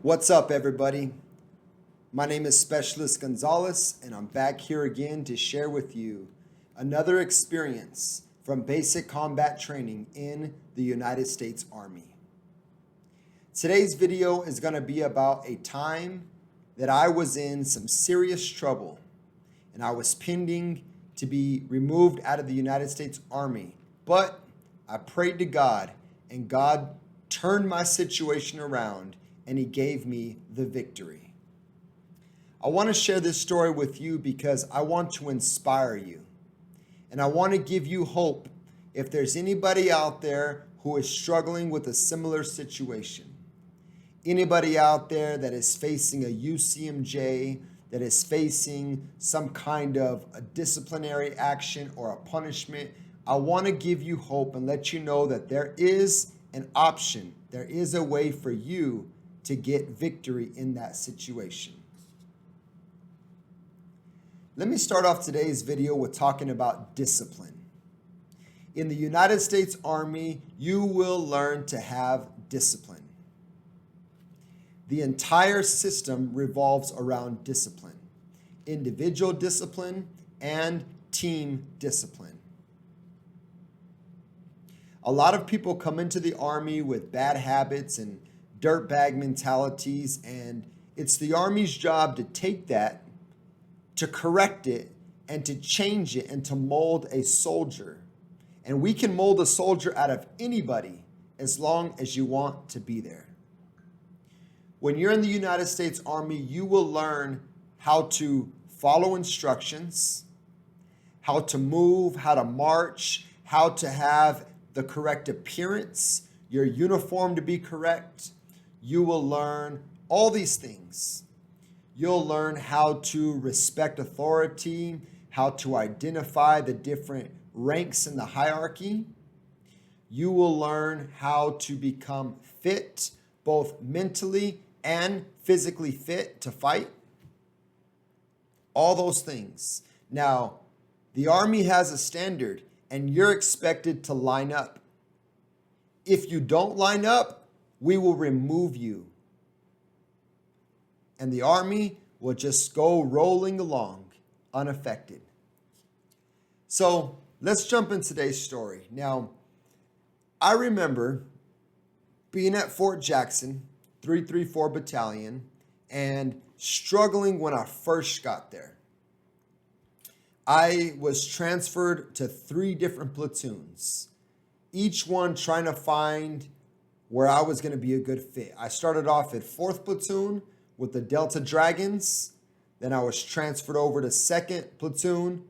What's up, everybody? My name is Specialist Gonzalez, and I'm back here again to share with you another experience from basic combat training in the United States Army. Today's video is going to be about a time that I was in some serious trouble and I was pending to be removed out of the United States Army. But I prayed to God, and God turned my situation around and He gave me the victory. I want to share this story with you because I want to inspire you. And I want to give you hope if there's anybody out there who is struggling with a similar situation. Anybody out there that is facing a UCMJ, that is facing some kind of a disciplinary action or a punishment, I want to give you hope and let you know that there is an option. There is a way for you to get victory in that situation. Let me start off today's video with talking about discipline. In the United States Army, you will learn to have discipline. The entire system revolves around discipline, individual discipline and team discipline. A lot of people come into the Army with bad habits and dirtbag mentalities, and it's the Army's job to take that, to correct it, and to change it and to mold a soldier. And we can mold a soldier out of anybody as long as you want to be there. When you're in the United States Army, you will learn how to follow instructions, how to move, how to march, how to have the correct appearance, your uniform to be correct. You will learn all these things. You'll learn how to respect authority, how to identify the different ranks in the hierarchy. You will learn how to become fit, both mentally and physically fit to fight. All those things. Now, the Army has a standard, and you're expected to line up. If you don't line up, we will remove you. And the Army will just go rolling along unaffected. So let's jump into today's story. Now, I remember being at Fort Jackson, 334 Battalion, and struggling when I first got there. I was transferred to 3 different platoons, each one trying to find where I was going to be a good fit. I started off at 4th Platoon with the Delta Dragons. Then I was transferred over to 2nd Platoon,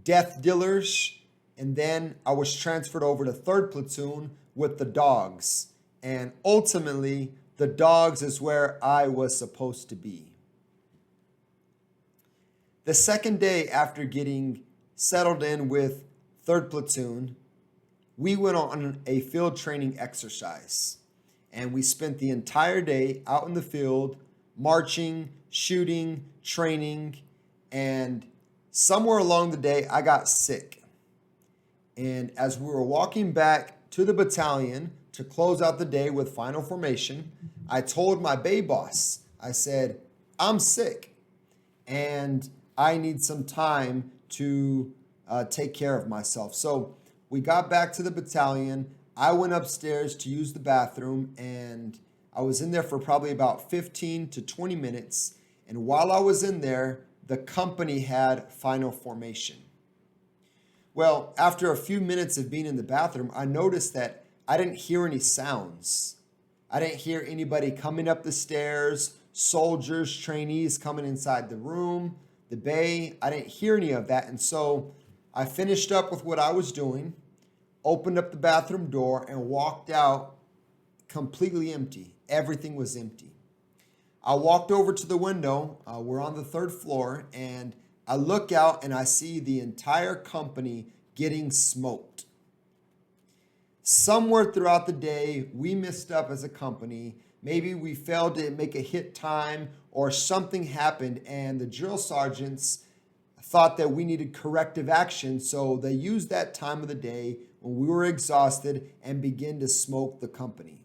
Death Dealers. And then I was transferred over to 3rd Platoon with the Dogs. And ultimately, the Dogs is where I was supposed to be. The second day after getting settled in with 3rd Platoon, we went on a field training exercise. And we spent the entire day out in the field, marching, shooting, training, and somewhere along the day, I got sick. And as we were walking back to the battalion to close out the day with final formation, I told my bay boss, I said, I'm sick and I need some time to take care of myself. So we got back to the battalion. I went upstairs to use the bathroom, and I was in there for probably about 15 to 20 minutes. And while I was in there, the company had final formation. Well, after a few minutes of being in the bathroom, I noticed that I didn't hear any sounds. I didn't hear anybody coming up the stairs, soldiers, trainees coming inside the room, the bay. I didn't hear any of that. And so I finished up with what I was doing, opened up the bathroom door, and walked out completely empty. Everything was empty. I walked over to the window. We're on the 3rd floor, and I look out and I see the entire company getting smoked. Somewhere throughout the day, we messed up as a company. Maybe we failed to make a hit time or something happened, and the drill sergeants thought that we needed corrective action, so they used that time of the day when we were exhausted and began to smoke the company.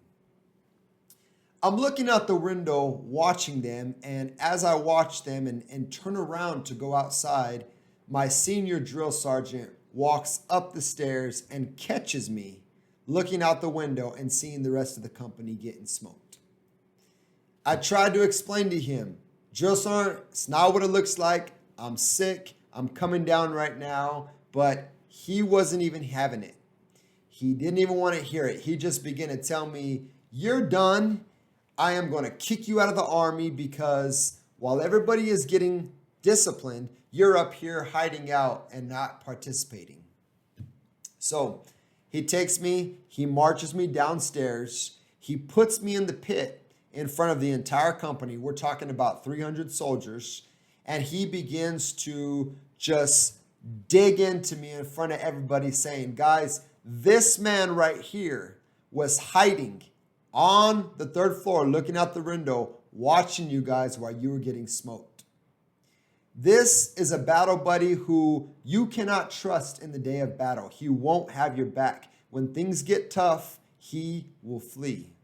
I'm looking out the window watching them, and as I watch them and turn around to go outside, my senior drill sergeant walks up the stairs and catches me looking out the window and seeing the rest of the company getting smoked. I tried to explain to him, drill sergeant, it's not what it looks like. I'm sick. I'm coming down right now. But he wasn't even having it. He didn't even want to hear it. He just began to tell me, you're done. I am going to kick you out of the Army because while everybody is getting disciplined, you're up here hiding out and not participating. So he takes me, he marches me downstairs, he puts me in the pit in front of the entire company. We're talking about 300 soldiers. And he begins to just dig into me in front of everybody saying, guys, this man right here was hiding on the third floor, looking out the window, watching you guys while you were getting smoked. This is a battle buddy who you cannot trust in the day of battle. He won't have your back. When things get tough, he will flee.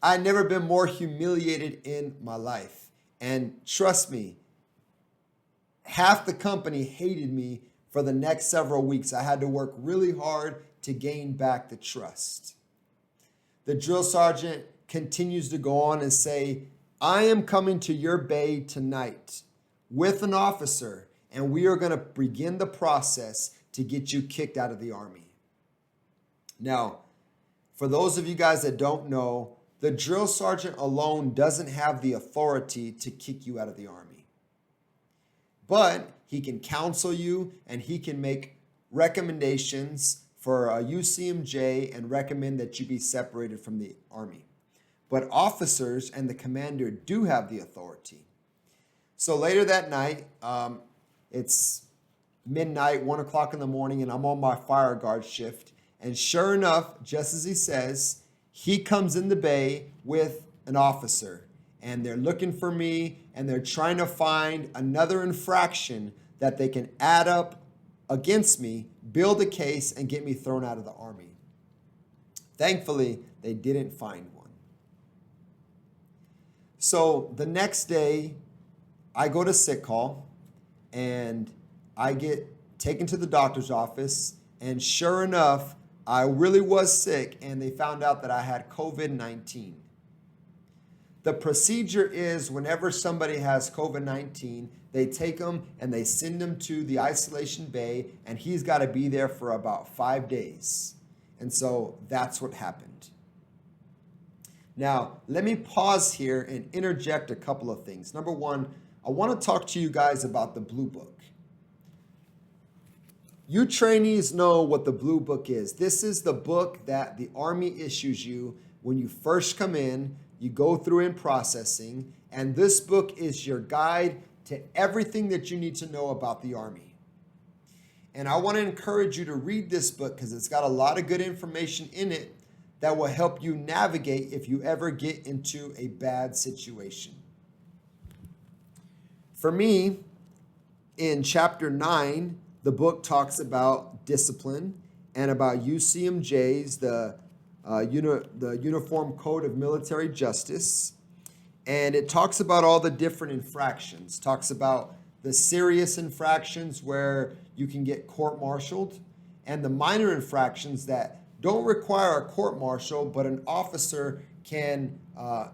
I've never been more humiliated in my life. And trust me, half the company hated me for the next several weeks. I had to work really hard to gain back the trust. The drill sergeant continues to go on and say, I am coming to your bay tonight with an officer, and we are going to begin the process to get you kicked out of the Army. Now, for those of you guys that don't know, the drill sergeant alone doesn't have the authority to kick you out of the Army. But he can counsel you and he can make recommendations for a UCMJ and recommend that you be separated from the Army. But officers and the commander do have the authority. So later that night, it's midnight, 1 o'clock in the morning, and I'm on my fire guard shift. And sure enough, just as he says, he comes in the bay with an officer. And they're looking for me, and they're trying to find another infraction that they can add up against me, build a case, and get me thrown out of the Army. Thankfully, they didn't find one. So the next day, I go to sick call, and I get taken to the doctor's office, and sure enough, I really was sick, and they found out that I had COVID-19. The procedure is whenever somebody has COVID-19, they take them and they send them to the isolation bay, and he's got to be there for about 5 days. And so that's what happened. Now, let me pause here and interject a couple of things. Number one, I want to talk to you guys about the Blue Book. You trainees know what the Blue Book is. This is the book that the Army issues you when you first come in. You go through in processing, and this book is your guide to everything that you need to know about the Army. And I want to encourage you to read this book because it's got a lot of good information in it that will help you navigate if you ever get into a bad situation. For me, in chapter 9, the book talks about discipline and about UCMJs, the Uniform Code of Military Justice. And it talks about all the different infractions. Talks about the serious infractions where you can get court-martialed and the minor infractions that don't require a court-martial, but an officer can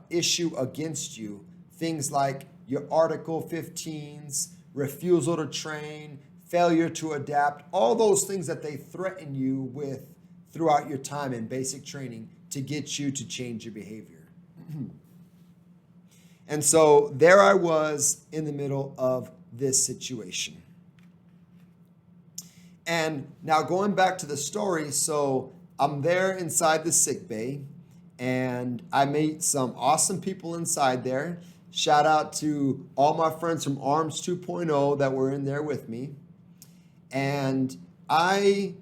issue against you. Things like your Article 15s, refusal to train, failure to adapt, all those things that they threaten you with throughout your time in basic training to get you to change your behavior. And so there I was in the middle of this situation. And now going back to the story, so I'm there inside the sick bay, and I meet some awesome people inside there. Shout out to all my friends from Arms 2.0 that were in there with me. And I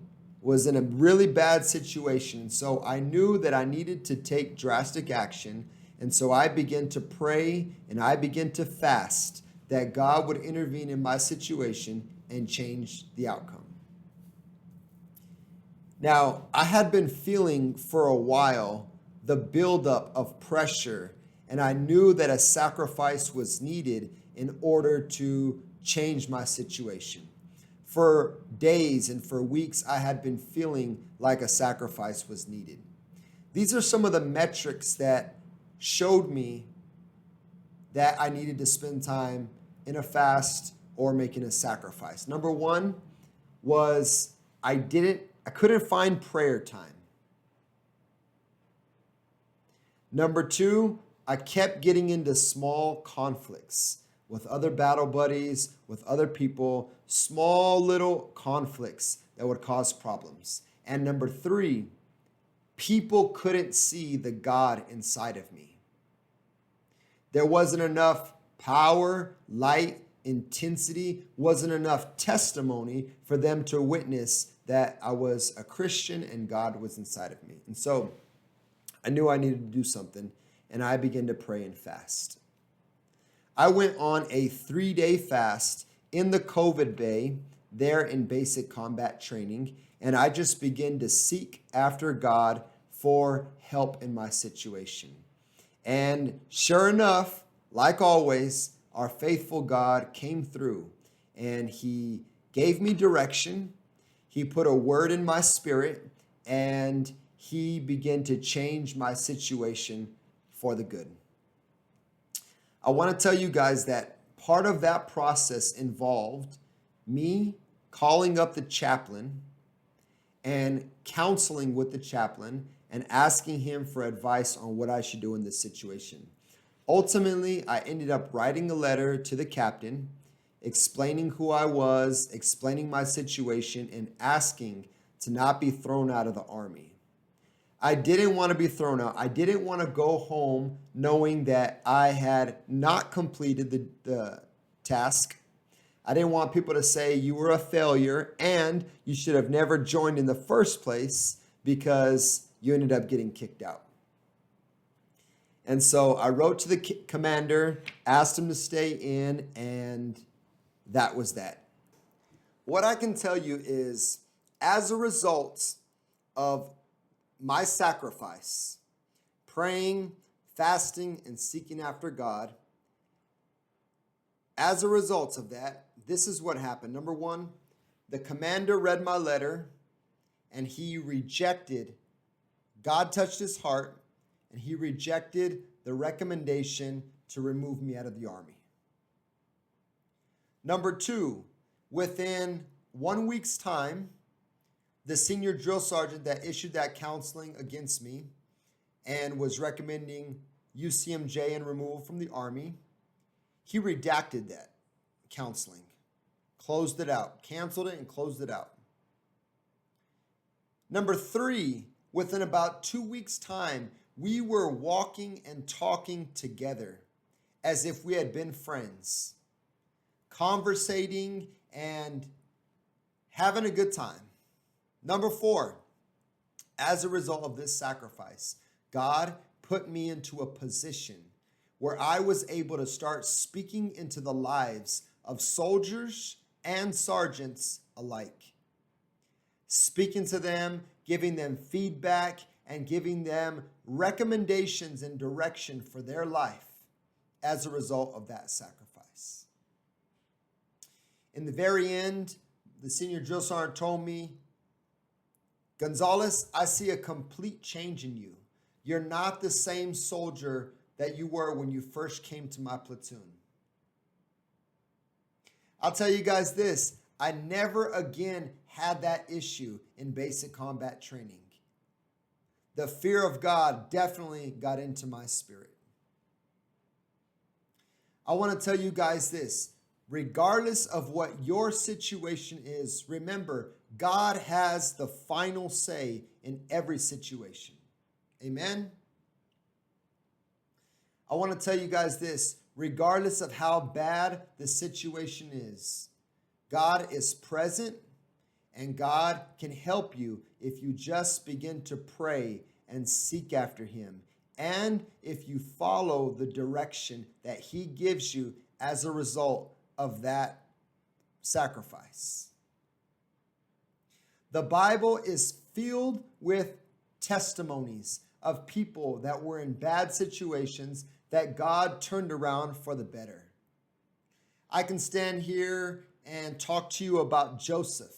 was in a really bad situation. So I knew that I needed to take drastic action. And so I began to pray and I began to fast that God would intervene in my situation and change the outcome. Now, I had been feeling for a while the buildup of pressure, and I knew that a sacrifice was needed in order to change my situation. For days and for weeks, I had been feeling like a sacrifice was needed. These are some of the metrics that showed me that I needed to spend time in a fast or making a sacrifice. Number one was I couldn't find prayer time. Number two, I kept getting into small conflicts with other battle buddies, with other people, small little conflicts that would cause problems. And number three, people couldn't see the God inside of me. There wasn't enough power, light, intensity, wasn't enough testimony for them to witness that I was a Christian and God was inside of me. And so I knew I needed to do something, and I began to pray and fast. I went on a 3-day fast in the COVID Bay there in basic combat training, and I just began to seek after God for help in my situation. And sure enough, like always, our faithful God came through, and he gave me direction. He put a word in my spirit, and he began to change my situation for the good. I want to tell you guys that part of that process involved me calling up the chaplain and counseling with the chaplain and asking him for advice on what I should do in this situation. Ultimately, I ended up writing a letter to the captain, explaining who I was, explaining my situation, and asking to not be thrown out of the Army. I didn't want to be thrown out. I didn't want to go home knowing that I had not completed the task. I didn't want people to say you were a failure and you should have never joined in the first place because you ended up getting kicked out. And so I wrote to the commander, asked him to stay in, and that was that. What I can tell you is, as a result of my sacrifice, praying, fasting, and seeking after God, as a result of that, this is what happened. Number one, the commander read my letter and he rejected, God touched his heart, and he rejected the recommendation to remove me out of the Army. Number two, within 1 week's time, the senior drill sergeant that issued that counseling against me and was recommending UCMJ and removal from the Army, he redacted that counseling, closed it out, canceled it and closed it out. Number three, within about 2 weeks' time, we were walking and talking together as if we had been friends, conversating and having a good time. Number four, as a result of this sacrifice, God put me into a position where I was able to start speaking into the lives of soldiers and sergeants alike. Speaking to them, giving them feedback, and giving them recommendations and direction for their life as a result of that sacrifice. In the very end, the senior drill sergeant told me, Gonzalez, I see a complete change in you. You're not the same soldier that you were when you first came to my platoon. I'll tell you guys this, I never again had that issue in basic combat training. The fear of God definitely got into my spirit. I want to tell you guys this, regardless of what your situation is, remember, God has the final say in every situation. Amen? I want to tell you guys this, regardless of how bad the situation is, God is present and God can help you if you just begin to pray and seek after him. And if you follow the direction that he gives you as a result of that sacrifice. The Bible is filled with testimonies of people that were in bad situations that God turned around for the better. I can stand here and talk to you about Joseph,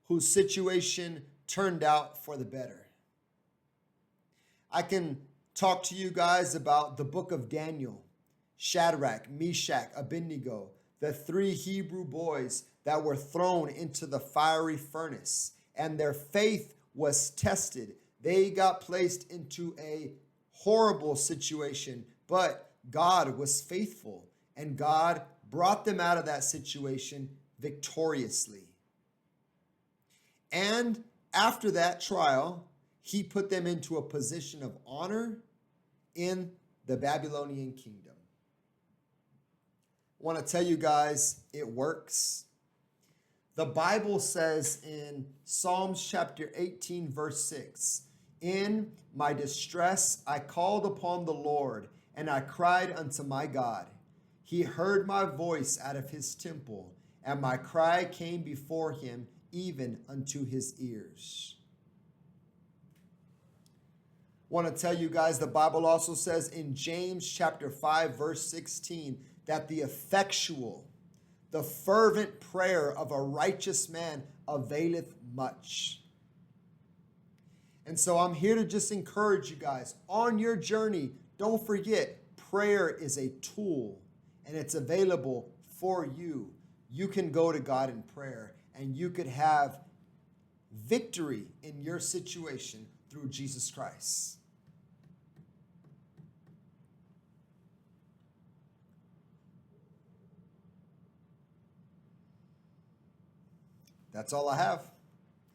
whose situation turned out for the better. I can talk to you guys about the book of Daniel, Shadrach, Meshach, Abednego, the 3 Hebrew boys that were thrown into the fiery furnace, and their faith was tested. They got placed into a horrible situation, but God was faithful, and God brought them out of that situation victoriously. And after that trial, he put them into a position of honor in the Babylonian kingdom. I want to tell you guys, it works. The Bible says in Psalms chapter 18, verse 6, "In my distress I called upon the Lord, and I cried unto my God. He heard my voice out of his temple, and my cry came before him, even unto his ears." I want to tell you guys, the Bible also says in James chapter 5, verse 16, that the effectual, the fervent prayer of a righteous man availeth much. And so I'm here to just encourage you guys on your journey. Don't forget, prayer is a tool and it's available for you. You can go to God in prayer and you could have victory in your situation through Jesus Christ. That's all I have.